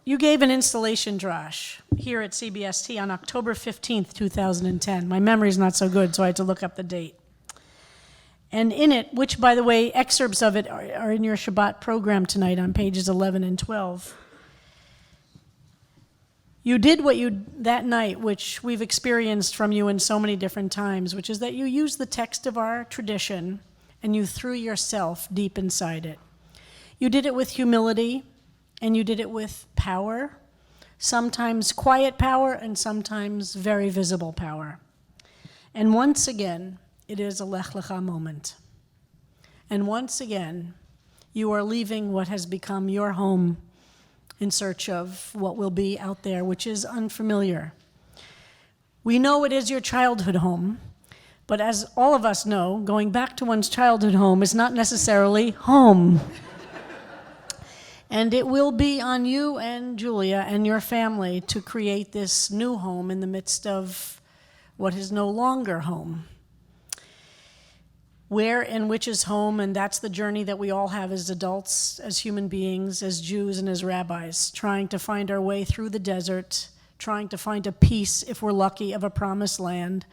You gave an installation Drash here at CBST on October 15th, 2010. My memory's not so good, so I had to look up the date. And in it, which, by the way, excerpts of it are in your Shabbat program tonight on pages 11 and 12, you did that night, which we've experienced from you in so many different times, which is that you used the text of our tradition and you threw yourself deep inside it. You did it with humility, and you did it with power, sometimes quiet power and sometimes very visible power. And once again, it is a Lech Lecha moment. And once again, you are leaving what has become your home in search of what will be out there, which is unfamiliar. We know it is your childhood home, but as all of us know, going back to one's childhood home is not necessarily home. And it will be on you and Julia and your family to create this new home in the midst of what is no longer home. Where and which is home, and that's the journey that we all have as adults, as human beings, as Jews and as rabbis, trying to find our way through the desert, trying to find a piece, if we're lucky, of a promised land,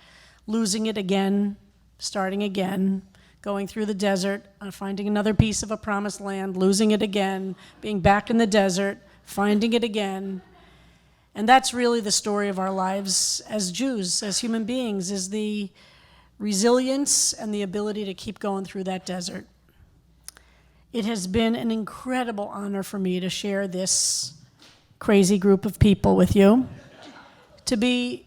losing it again, starting again, going through the desert, finding another piece of a promised land, losing it again, being back in the desert, finding it again. And that's really the story of our lives as Jews, as human beings, is the resilience and the ability to keep going through that desert. It has been an incredible honor for me to share this crazy group of people with you, to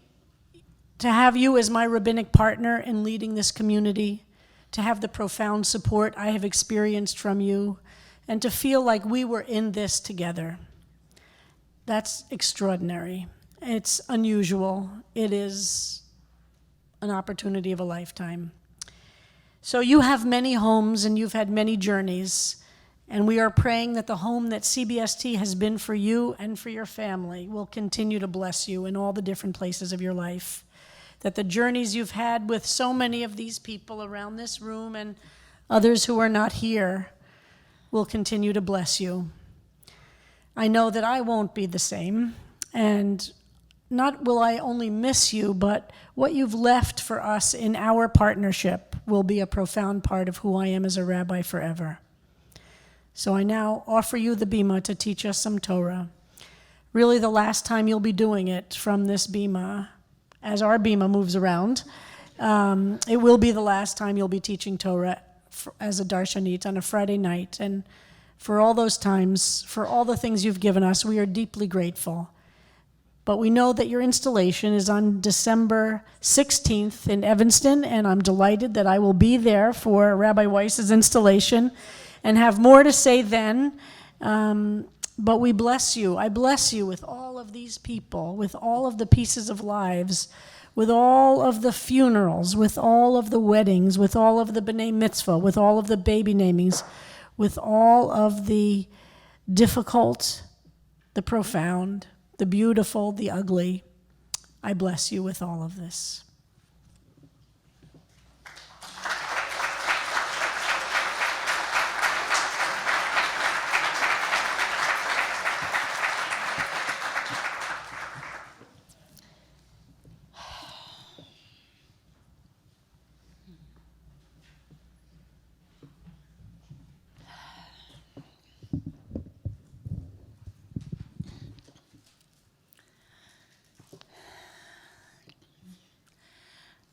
have you as my rabbinic partner in leading this community, to have the profound support I have experienced from you, and to feel like we were in this together. That's extraordinary. It's unusual. It is an opportunity of a lifetime. So you have many homes and you've had many journeys, and we are praying that the home that CBST has been for you and for your family will continue to bless you in all the different places of your life. That the journeys you've had with so many of these people around this room and others who are not here will continue to bless you. I know that I won't be the same, and not will I only miss you, but what you've left for us in our partnership will be a profound part of who I am as a rabbi forever. So I now offer you the bima to teach us some Torah. Really the last time you'll be doing it from this bima, as our bima moves around. It will be the last time you'll be teaching Torah as a darshanit on a Friday night. And for all those times, for all the things you've given us, we are deeply grateful. But we know that your installation is on December 16th in Evanston, and I'm delighted that I will be there for Rabbi Weiss's installation and have more to say then. But we bless you. I bless you with all of these people, with all of the pieces of lives, with all of the funerals, with all of the weddings, with all of the b'nai mitzvah, with all of the baby namings, with all of the difficult, the profound, the beautiful, the ugly. I bless you with all of this.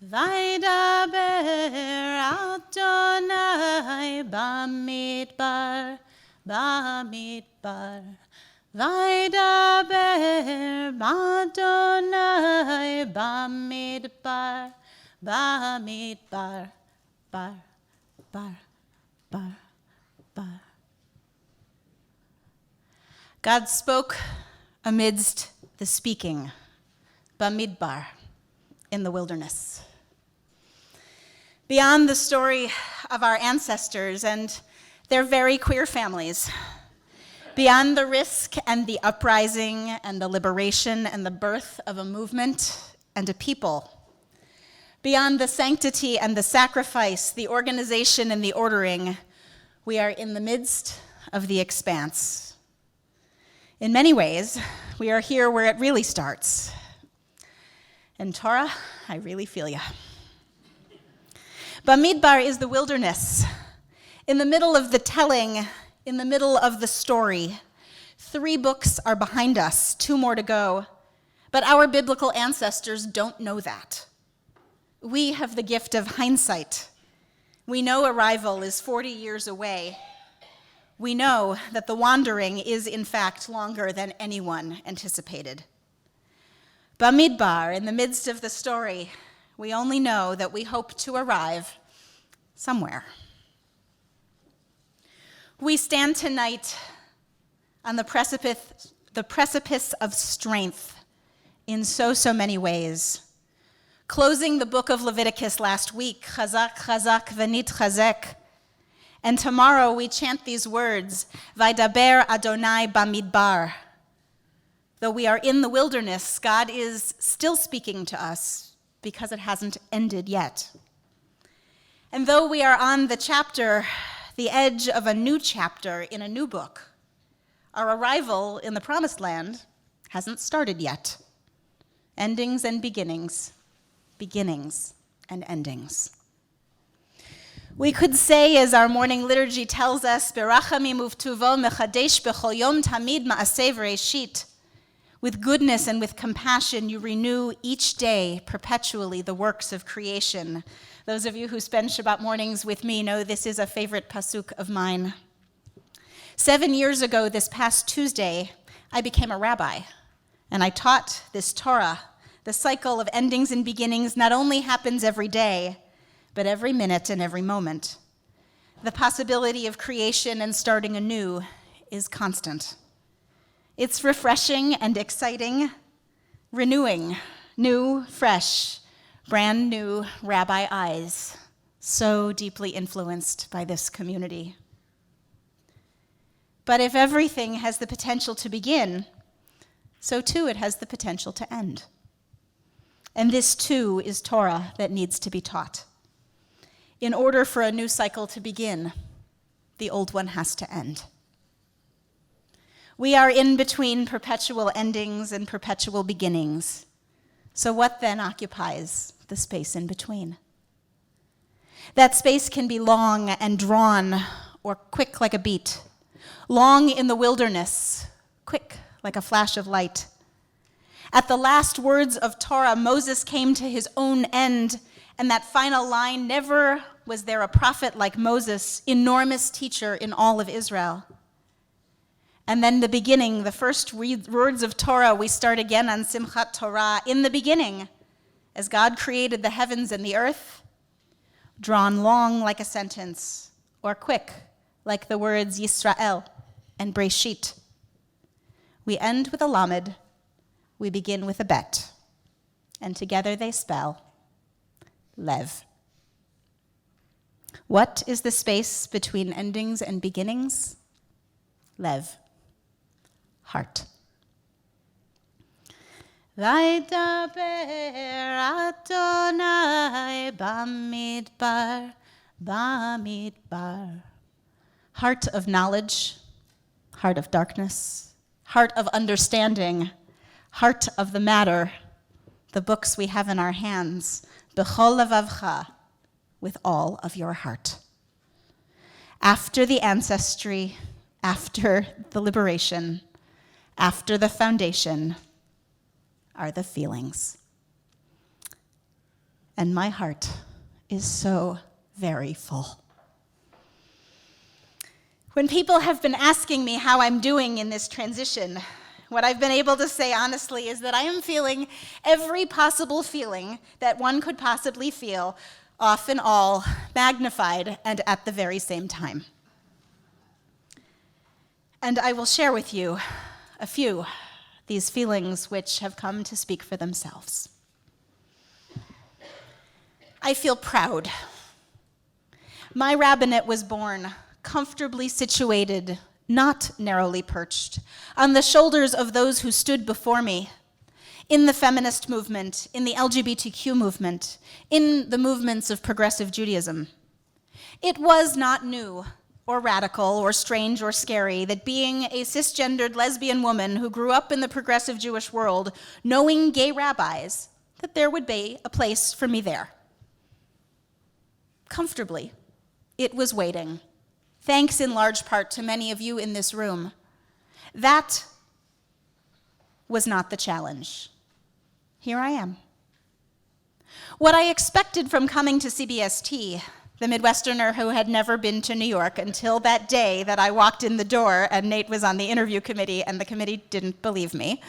Vaydaber Adonai bamidbar, bamidbar. Vaydaber Adonai bamidbar, bamidbar, bar, bar, bar, bar. God spoke amidst the speaking, bamidbar, in the wilderness. Beyond the story of our ancestors and their very queer families, beyond the risk and the uprising and the liberation and the birth of a movement and a people, beyond the sanctity and the sacrifice, the organization and the ordering, we are in the midst of the expanse. In many ways, we are here where it really starts. And Torah, I really feel ya. Bamidbar is the wilderness. In the middle of the telling, in the middle of the story. 3 books are behind us, 2 more to go. But our biblical ancestors don't know that. We have the gift of hindsight. We know arrival is 40 years away. We know that the wandering is, in fact, longer than anyone anticipated. Bamidbar, in the midst of the story, we only know that we hope to arrive somewhere. We stand tonight on the precipice of strength in so many ways. Closing the book of Leviticus last week, Chazak, Chazak, Venit Chazek. And tomorrow we chant these words, Vaidaber Adonai Bamidbar. Though we are in the wilderness, God is still speaking to us because it hasn't ended yet. And though we are on the edge of a new chapter in a new book, our arrival in the Promised Land hasn't started yet. Endings and beginnings, beginnings and endings. We could say, as our morning liturgy tells us, Berachamim uvtuvo mechadesh bechol yom tamid ma'aseh v'reishit. With goodness and with compassion, you renew each day perpetually the works of creation. Those of you who spend Shabbat mornings with me know this is a favorite pasuk of mine. 7 years ago, this past Tuesday, I became a rabbi, and I taught this Torah. The cycle of endings and beginnings not only happens every day, but every minute and every moment. The possibility of creation and starting anew is constant. It's refreshing and exciting, renewing, new, fresh, brand new rabbi eyes, so deeply influenced by this community. But if everything has the potential to begin, so too it has the potential to end. And this too is Torah that needs to be taught. In order for a new cycle to begin, the old one has to end. We are in between perpetual endings and perpetual beginnings. So what then occupies the space in between? That space can be long and drawn, or quick like a beat. Long in the wilderness, quick like a flash of light. At the last words of Torah, Moses came to his own end, and that final line, never was there a prophet like Moses, enormous teacher in all of Israel. And then the beginning, the first words of Torah, we start again on Simchat Torah. In the beginning, as God created the heavens and the earth, drawn long like a sentence, or quick like the words Yisrael and Breshit. We end with a lamed, we begin with a bet, and together they spell Lev. What is the space between endings and beginnings? Lev. Heart. Vaidaber Adonai Bamidbar, Bamidbar. Heart of knowledge, heart of darkness, heart of understanding, heart of the matter, the books we have in our hands, B'chol levavcha, with all of your heart. After the ancestry, after the liberation, after the foundation, are the feelings. And my heart is so very full. When people have been asking me how I'm doing in this transition, what I've been able to say honestly is that I am feeling every possible feeling that one could possibly feel, often all magnified and at the very same time. And I will share with you a few these feelings which have come to speak for themselves. I feel proud. My rabbinate was born comfortably situated, not narrowly perched, on the shoulders of those who stood before me, in the feminist movement, in the LGBTQ movement, in the movements of progressive Judaism. It was not new or radical or strange or scary that being a cisgendered lesbian woman who grew up in the progressive Jewish world, knowing gay rabbis, that there would be a place for me there. Comfortably, it was waiting, thanks in large part to many of you in this room. That was not the challenge. Here I am. What I expected from coming to CBST, the Midwesterner who had never been to New York until that day that I walked in the door and Nate was on the interview committee and the committee didn't believe me.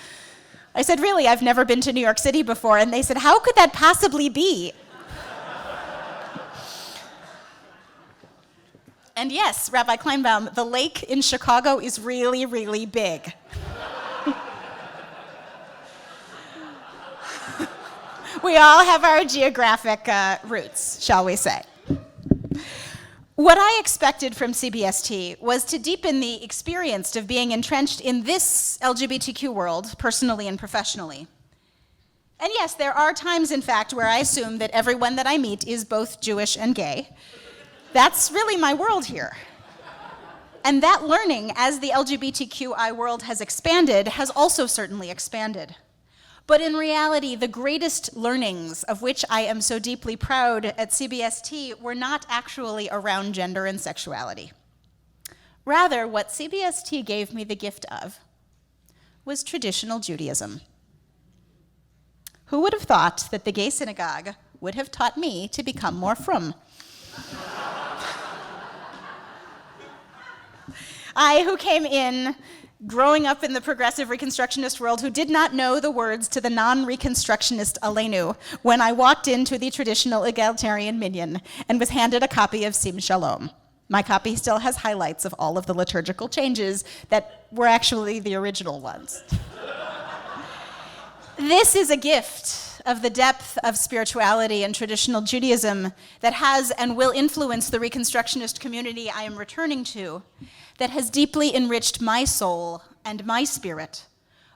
I said, really, I've never been to New York City before. And they said, how could that possibly be? And yes, Rabbi Kleinbaum, the lake in Chicago is really, really big. We all have our geographic roots, shall we say. What I expected from CBST was to deepen the experience of being entrenched in this LGBTQ world, personally and professionally. And yes, there are times, in fact, where I assume that everyone that I meet is both Jewish and gay. That's really my world here. And that learning, as the LGBTQI world has expanded, has also certainly expanded. But in reality, the greatest learnings of which I am so deeply proud at CBST were not actually around gender and sexuality. Rather, what CBST gave me the gift of was traditional Judaism. Who would have thought that the gay synagogue would have taught me to become more frum? I, who came in growing up in the progressive Reconstructionist world, who did not know the words to the non-Reconstructionist Aleinu when I walked into the traditional egalitarian minyan and was handed a copy of Sim Shalom. My copy still has highlights of all of the liturgical changes that were actually the original ones. This is a gift of the depth of spirituality and traditional Judaism that has and will influence the Reconstructionist community I am returning to, that has deeply enriched my soul and my spirit,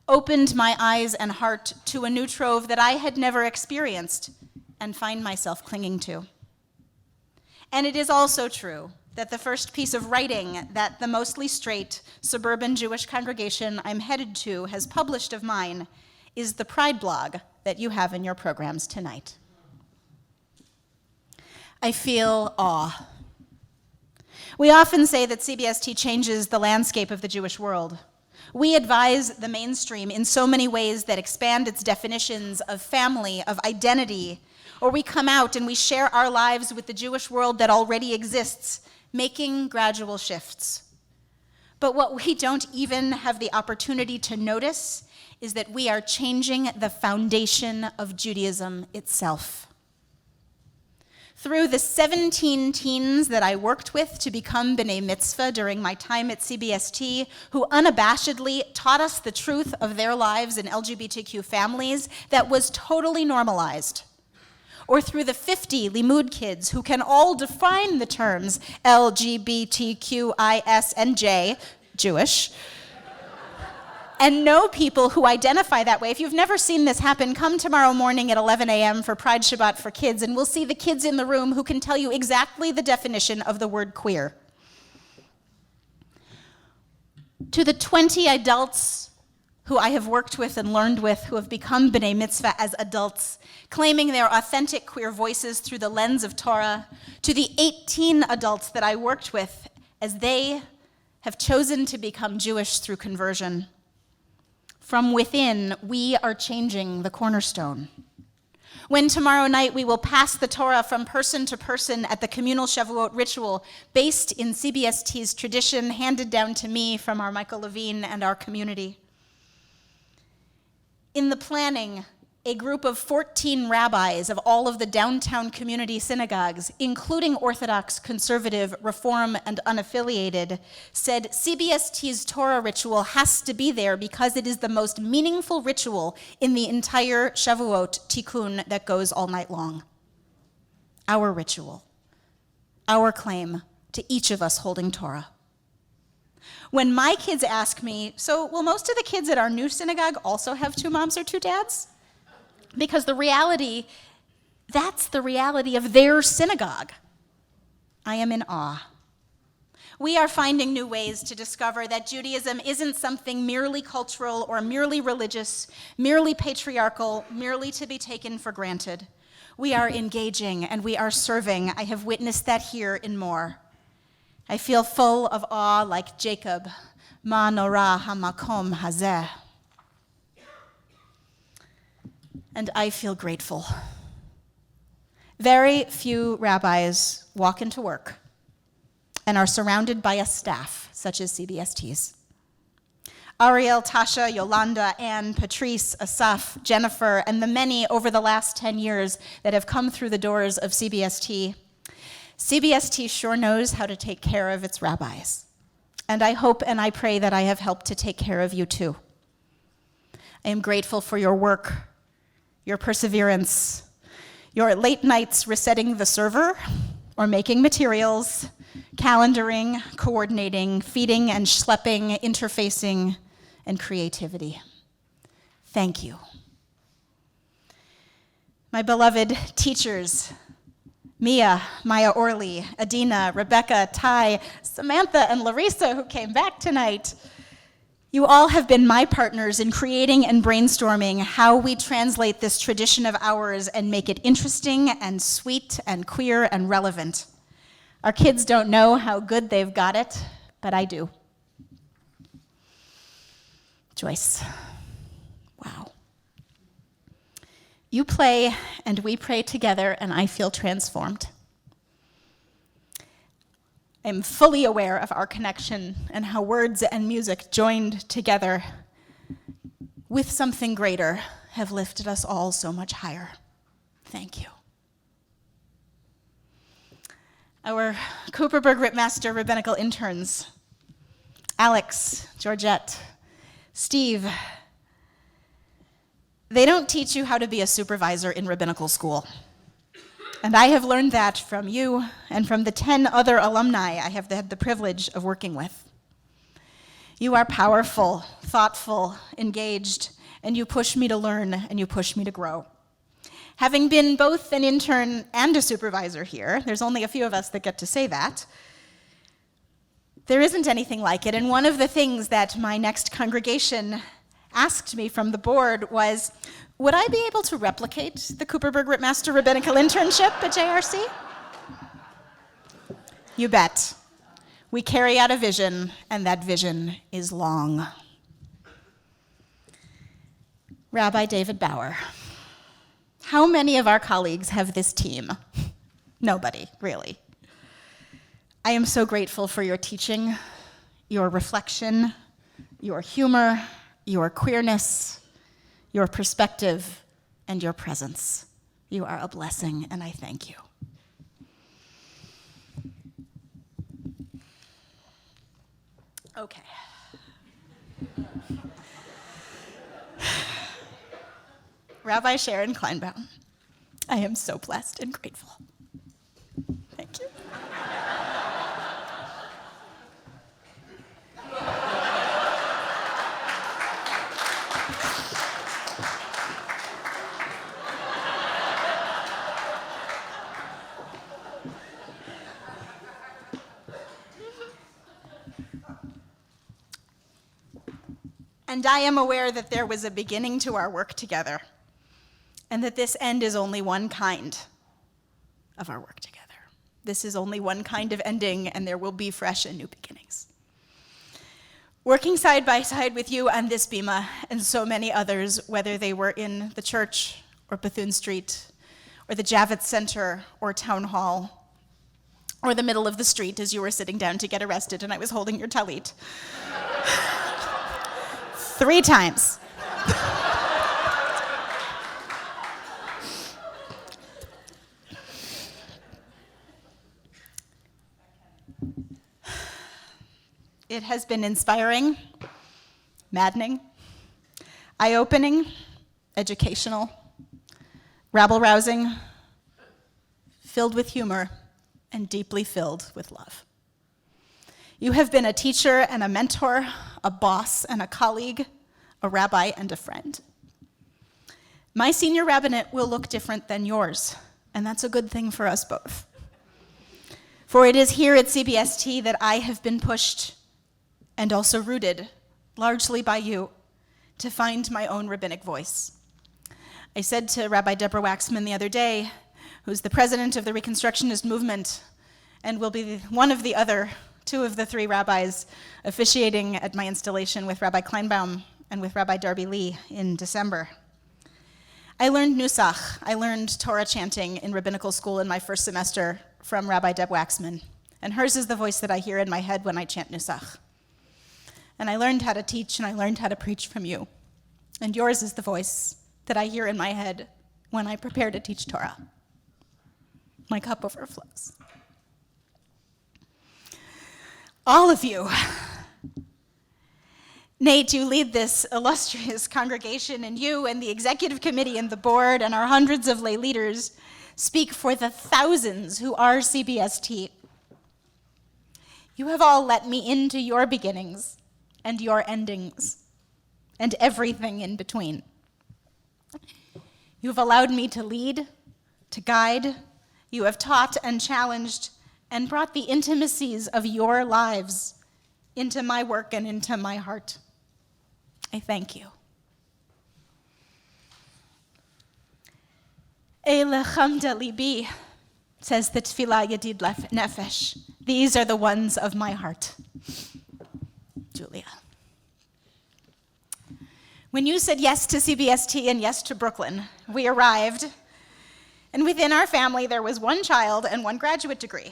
opened my eyes and heart to a new trove that I had never experienced and find myself clinging to. And it is also true that the first piece of writing that the mostly straight suburban Jewish congregation I'm headed to has published of mine is the Pride blog that you have in your programs tonight. I feel awe. We often say that CBST changes the landscape of the Jewish world. We advise the mainstream in so many ways that expand its definitions of family, of identity, or we come out and we share our lives with the Jewish world that already exists, making gradual shifts. But what we don't even have the opportunity to notice is that we are changing the foundation of Judaism itself. Through the 17 teens that I worked with to become B'nai Mitzvah during my time at CBST, who unabashedly taught us the truth of their lives in LGBTQ families that was totally normalized. Or through the 50 Limud kids who can all define the terms LGBTQIS and J, Jewish, and know people who identify that way. If you've never seen this happen, come tomorrow morning at 11 a.m. for Pride Shabbat for kids, and we'll see the kids in the room who can tell you exactly the definition of the word queer. To the 20 adults who I have worked with and learned with who have become B'nai Mitzvah as adults, claiming their authentic queer voices through the lens of Torah, to the 18 adults that I worked with as they have chosen to become Jewish through conversion. From within, we are changing the cornerstone. When tomorrow night we will pass the Torah from person to person at the communal Shavuot ritual based in CBST's tradition handed down to me from our Michael Levine and our community. In the planning, a group of 14 rabbis of all of the downtown community synagogues, including Orthodox, Conservative, Reform, and unaffiliated, said CBST's Torah ritual has to be there because it is the most meaningful ritual in the entire Shavuot tikkun that goes all night long. Our ritual, our claim to each of us holding Torah. When my kids ask me, so will most of the kids at our new synagogue also have two moms or two dads? Because that's the reality of their synagogue. I am in awe. we are finding new ways to discover that Judaism isn't something merely cultural or merely religious, merely patriarchal, merely to be taken for granted. We are engaging and we are serving. I have witnessed that here in more. I feel full of awe like Jacob, ma nora hamakom hazeh. And I feel grateful. Very few rabbis walk into work and are surrounded by a staff such as CBST's. Ariel, Tasha, Yolanda, Anne, Patrice, Asaf, Jennifer, and the many over the last 10 years that have come through the doors of CBST. CBST sure knows how to take care of its rabbis. And I hope and I pray that I have helped to take care of you too. I am grateful for your work, your perseverance, your late nights resetting the server or making materials, calendaring, coordinating, feeding and schlepping, interfacing, and creativity. Thank you. My beloved teachers, Mia, Maya Orley, Adina, Rebecca, Ty, Samantha, and Larissa, who came back tonight. You all have been my partners in creating and brainstorming how we translate this tradition of ours and make it interesting and sweet and queer and relevant. Our kids don't know how good they've got it, but I do. Joyce, wow. You play and we pray together and I feel transformed. I'm fully aware of our connection and how words and music joined together with something greater have lifted us all so much higher. Thank you. Our Cooperberg Ripmaster rabbinical interns, Alex, Georgette, Steve, they don't teach you how to be a supervisor in rabbinical school. And I have learned that from you and from the 10 other alumni I have had the privilege of working with. You are powerful, thoughtful, engaged, and you push me to learn and you push me to grow. Having been both an intern and a supervisor here, there's only a few of us that get to say that, there isn't anything like it. And one of the things that my next congregation asked me from the board was, would I be able to replicate the Cooperberg Ripmaster Rabbinical Internship at JRC? You bet. We carry out a vision, and that vision is long. Rabbi David Bauer. How many of our colleagues have this team? Nobody, really. I am so grateful for your teaching, your reflection, your humor, your queerness, your perspective, and your presence. You are a blessing, and I thank you. Okay. Rabbi Sharon Kleinbaum, I am so blessed and grateful. Thank you. And I am aware that there was a beginning to our work together, and that this end is only one kind of our work together. This is only one kind of ending, and there will be fresh and new beginnings. Working side by side with you on this bima and so many others, whether they were in the church or Bethune Street or the Javits Center or Town Hall or the middle of the street as you were sitting down to get arrested and I was holding your talit. 3 times. It has been inspiring, maddening, eye-opening, educational, rabble-rousing, filled with humor, and deeply filled with love. You have been a teacher and a mentor, a boss and a colleague, a rabbi and a friend. My senior rabbinate will look different than yours, and that's a good thing for us both. For it is here at CBST that I have been pushed and also rooted, largely by you, to find my own rabbinic voice. I said to Rabbi Deborah Waxman the other day, who's the president of the Reconstructionist movement and will be one of the other two of the three rabbis officiating at my installation with Rabbi Kleinbaum and with Rabbi Darby Lee in December. I learned Nusach, I learned Torah chanting in rabbinical school in my first semester from Rabbi Deb Waxman, and hers is the voice that I hear in my head when I chant Nusach. And I learned how to teach and I learned how to preach from you, and yours is the voice that I hear in my head when I prepare to teach Torah. My cup overflows. All of you. Nate, you lead this illustrious congregation, and you and the executive committee and the board and our hundreds of lay leaders speak for the thousands who are CBST. You have all let me into your beginnings and your endings and everything in between. You have allowed me to lead, to guide. You have taught and challenged and brought the intimacies of your lives into my work and into my heart. I thank you. Elechamda libi, says the Tefillah Yedid Nefesh. These are the ones of my heart. Julia. When you said yes to CBST and yes to Brooklyn, we arrived, and within our family there was one child and one graduate degree.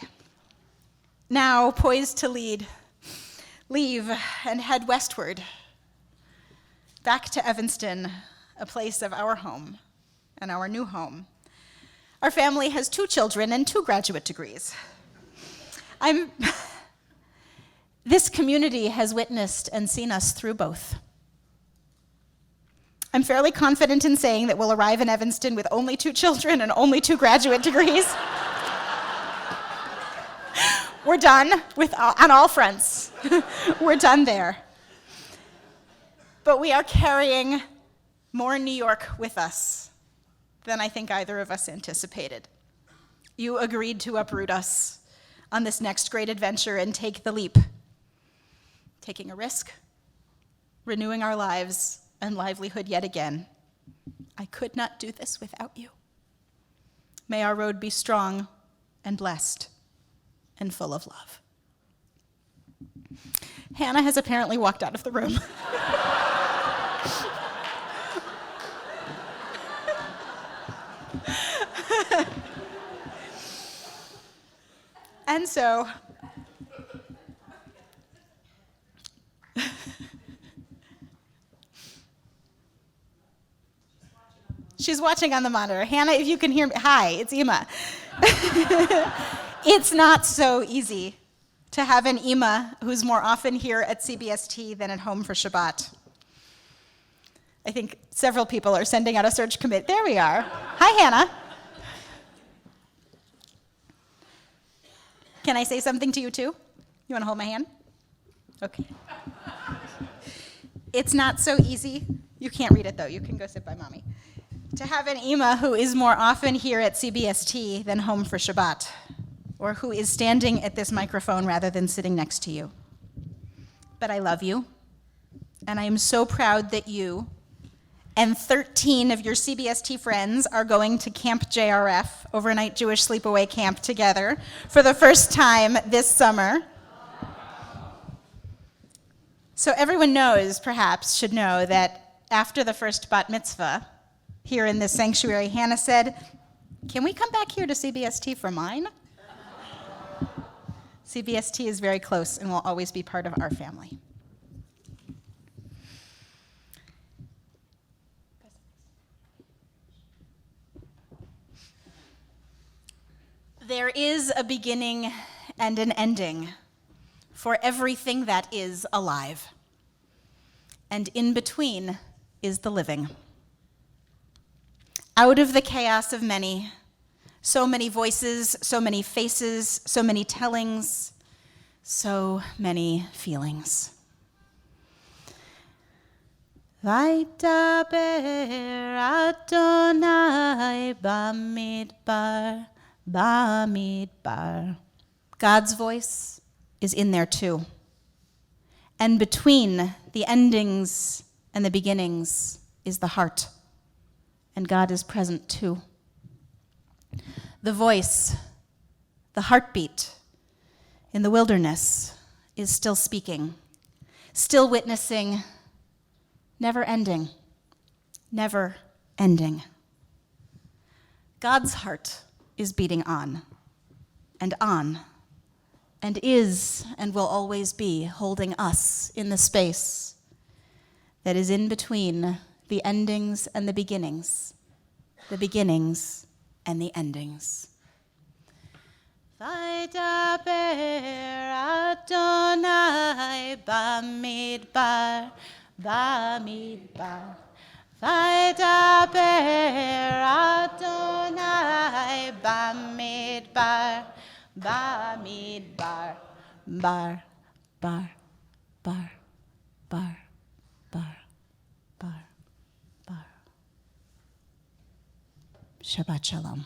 Now poised to leave and head westward, back to Evanston, a place of our home and our new home. Our family has 2 children and 2 graduate degrees. This community has witnessed and seen us through both. I'm fairly confident in saying that we'll arrive in Evanston with only 2 children and only 2 graduate degrees. We're done on all fronts. We're done there. But we are carrying more New York with us than I think either of us anticipated. You agreed to uproot us on this next great adventure and take the leap, taking a risk, renewing our lives and livelihood yet again. I could not do this without you. May our road be strong and blessed and full of love. Hannah has apparently walked out of the room. And so, she's watching on the monitor. Hannah, if you can hear me, hi, it's Ima. It's not so easy to have an Ima who's more often here at CBST than at home for Shabbat. I think several people are sending out a search commit. There we are. Hi, Hannah. Can I say something to you too? You want to hold my hand? Okay. It's not so easy. You can't read it though. You can go sit by mommy. To have an Ima who is more often here at CBST than home for Shabbat, or who is standing at this microphone rather than sitting next to you. But I love you, and I am so proud that you and 13 of your CBST friends are going to Camp JRF, Overnight Jewish Sleepaway Camp, together for the first time this summer. So everyone knows, perhaps, should know that after the first bat mitzvah here in this sanctuary, Hannah said, "Can we come back here to CBST for mine?" CBST is very close and will always be part of our family. There is a beginning and an ending for everything that is alive, and in between is the living. Out of the chaos of many, so many voices, so many faces, so many tellings, so many feelings. Vaydaber Adonai bamidbar, bamidbar. God's voice is in there too. And between the endings and the beginnings is the heart. And God is present too. The voice, the heartbeat in the wilderness is still speaking, still witnessing, never ending, never ending. God's heart is beating on, and is and will always be holding us in the space that is in between the endings and the beginnings and the endings. Vaydaber Adonai bamidbar, bamidbar. Vaydaber Adonai bamidbar, bamidbar, bar, bar, bar, bar, bar, bar, bar. Shabbat shalom.